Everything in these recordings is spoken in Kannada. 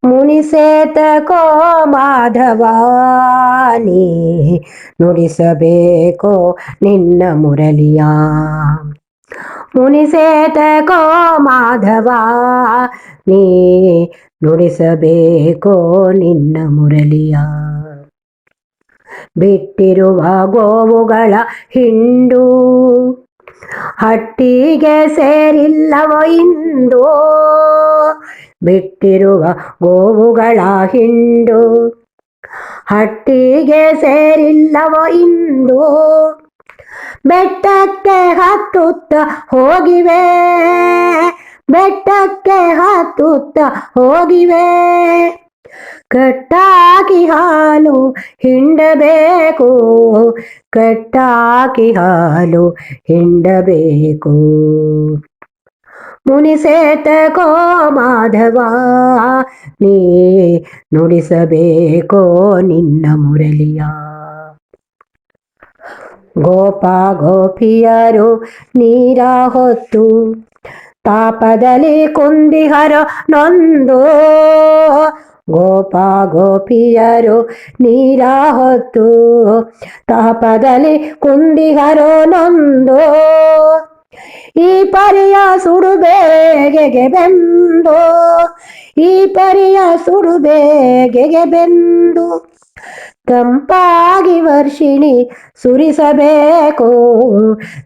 ಮುನಿಸೇತಕೋ ಮಾಧವಾನಿ ನುಡಿಸಬೇಕೋ ನಿನ್ನ ಮುರಳಿಯ. ಮುನಿಸೇತಕೋ ಮಾಧವ ನೀ ನುಡಿಸಬೇಕೋ ನಿನ್ನ ಮುರಳಿಯ. ಬಿಟ್ಟಿರುವ ಗೋವುಗಳ ಹಿಂಡು ಹಟ್ಟಿಗೆ ಸೇರಿಲ್ಲವೋ ಇಂದು. ಬಿಟ್ಟಿರುವ ಗೋವುಗಳ ಹಿಂಡು ಹಟ್ಟಿಗೆ ಸೇರಿಲ್ಲವೋ ಇಂದು. ಬೆಟ್ಟಕ್ಕೆ ಹತ್ತುತ್ತ ಹೋಗಿವೆ, ಬೆಟ್ಟಕ್ಕೆ ಹತ್ತುತ್ತ ಹೋಗಿವೆ. ಕಟ್ಟಾಕಿ ಹಾಲು ಹಿಂಡಬೇಕು, ಕಟ್ಟಾಕಿ ಹಾಲು ಹಿಂಡಬೇಕು. ಮುನಿಸೇತಕೋ ಮಾಧವ ನೀ ನುಡಿಸಬೇಕೋ ನಿನ್ನ ಮುರಳಿಯ. ಗೋಪ ಗೋಪಿಯರು ನೀರ ಹೊತ್ತು ತಾಪದಲ್ಲಿ ಕುಂದಿಹರೋ ನೊಂದು. ಗೋಪ ಗೋಪಿಯರು ನೀರ ಹೊತ್ತು ತಾಪದಲ್ಲಿ ಕುಂದಿಹರೋ ನೊಂದು. ಈ ಪರಿಯ ಸುಡುಬೇಗೆಗೆ ಬೆಂದು, ಈ ಪರಿಯ ಸುಡುಬೇಗೆಗೆ ಬೆಂದು. ತಂಪಾಗಿ ವರ್ಷಿಣಿ ಸುರಿಸಬೇಕು,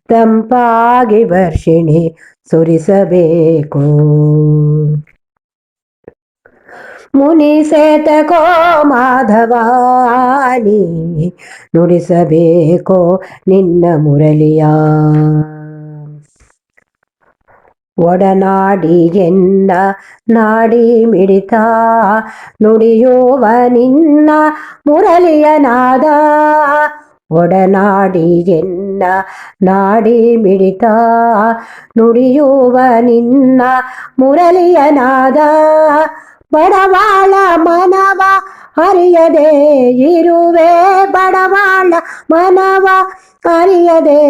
ತಂಪಾಗಿ ವರ್ಷಿಣಿ ಸುರಿಸಬೇಕು. ಮುನಿಸೇತಕೋ ಮಾಧವಾನಿ ನುಡಿಸಬೇಕೋ ನಿನ್ನ ಮುರಳಿಯ. ಒಡನಾಡಿ ಎನ್ನ ನಾಡಿ ಮಿಡಿತ ನುಡಿಯುವ ನಿನ್ನ ಮುರಳಿಯ ನಾದ. ಒಡನಾಡಿ ಎನ್ನ ನಾಡಿ ಮಿಡಿತ ನುಡಿಯುವ ನಿನ್ನ ಮುರಳಿಯ ನಾದ. ಬಡವಾಳ ಮನವ ಅರಿಯದೆ ಇರುವೆ, ಬಡವಾಳ ಮನವ ಅರಿಯದೆ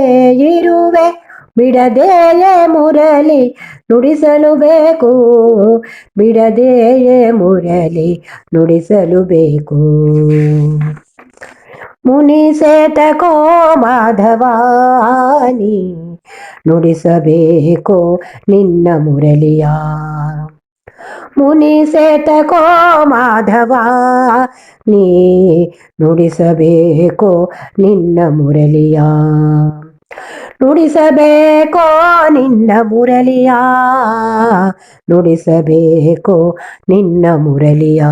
ಇರುವೆ. ಬಿಡದೆಯೇ ಮುರಳಿ ನುಡಿಸಲು ಬೇಕು, ಬಿಡದೆಯೇ ಮುರಳಿ ನುಡಿಸಲು ಬೇಕು. ಮುನಿಸೇತಕೋ ಮಾಧವಾನಿ ನುಡಿಸಬೇಕೋ ನಿನ್ನ ಮುರಳಿಯ. ಮುನಿಸೇತಕೋ ಮಾಧವ ನೀ ನುಡಿಸಬೇಕೋ ನಿನ್ನ ಮುರಳಿಯ. ನುಡಿಸಬೇಕೋ ನಿನ್ನ ಮುರಳಿಯ, ನುಡಿಸಬೇಕೋ ನಿನ್ನ ಮುರಳಿಯ.